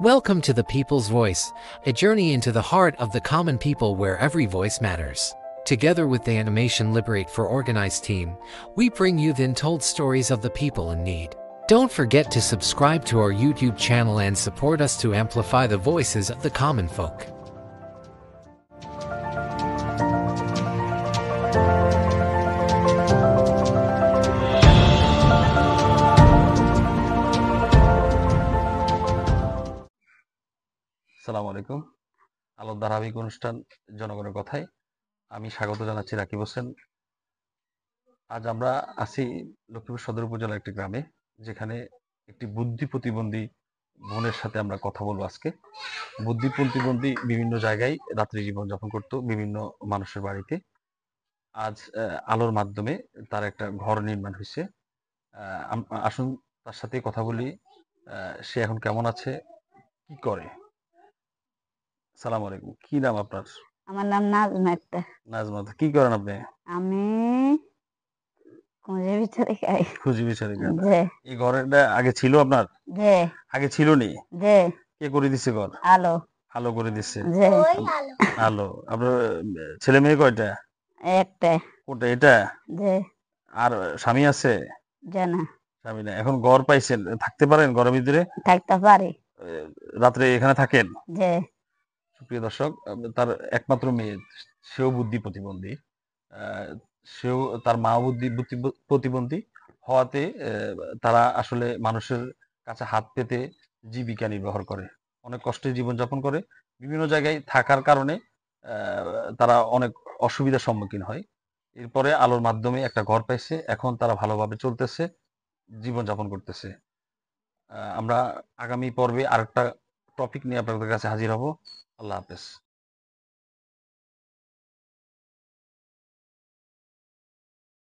Welcome to The People's Voice, a journey into the heart of the common people where every voice matters. Together with the Animation Liberate for Organized team, we bring you the untold stories of the people in need. Don't forget to subscribe to our YouTube channel and support us to amplify the voices of the common folk. আসসালামু আলাইকুম। আলোর ধারাবাহিক অনুষ্ঠান জনগণের কথায় আমি স্বাগত জানাচ্ছি রাকিব হোসেন। আজ আমরা আছি লক্ষ্মীপুর সদর উপজেলার একটি গ্রামে, যেখানে একটি বুদ্ধি প্রতিবন্ধী বোনের সাথে আমরা কথা বলবো আজকে। বুদ্ধি প্রতিবন্ধী বিভিন্ন জায়গায় রাত্রি জীবনযাপন করত, বিভিন্ন মানুষের বাড়িতে। আজ আলোর মাধ্যমে তার একটা ঘর নির্মাণ হয়েছে। আসুন তার সাথে কথা বলি। সে এখন কেমন আছে, কি করে। সালাম আলাইকুম, কি নাম আপনার? আমার নাম নাজমা আক্তার। নাজমা, কি করেন আপনি? আমি খুঁজে বিচারে খাই। খুঁজি বিচারি খান। যে এই ঘরটা আগে ছিল আপনার? যে আগে ছিল নি? যে কে করে দিছে ঘর? আলো আলো করে দিচ্ছে। যে আলো। আপনার ছেলে মেয়ে কয়টা? একটা কোনটা, এটা? যে আর স্বামী আছে? জানা স্বামী না। এখন ঘর পাইছেন, থাকতে পারেন ঘরের ভিতরে? থাকতে পারি। রাত্রে এখানে থাকেন? যে সুপ্রিয় দর্শক, তার একমাত্র মেয়ে, সেও বুদ্ধি প্রতিবন্ধী। আহ, সেও, তার মা বুদ্ধি প্রতিবন্ধী হওয়াতে তারা আসলে মানুষের কাছে হাত পেতে জীবিকা নির্বাহ করে, অনেক কষ্টে জীবনযাপন করে। বিভিন্ন জায়গায় থাকার কারণে তারা অনেক অসুবিধার সম্মুখীন হয়। এরপরে আলোর মাধ্যমে একটা ঘর পাইছে, এখন তারা ভালোভাবে চলতেছে, জীবনযাপন করতেছে। আমরা আগামী পর্বে আরেকটা টপিক নিয়ে আপনাদের কাছে হাজির হব। আল্লাহ হাফেজ।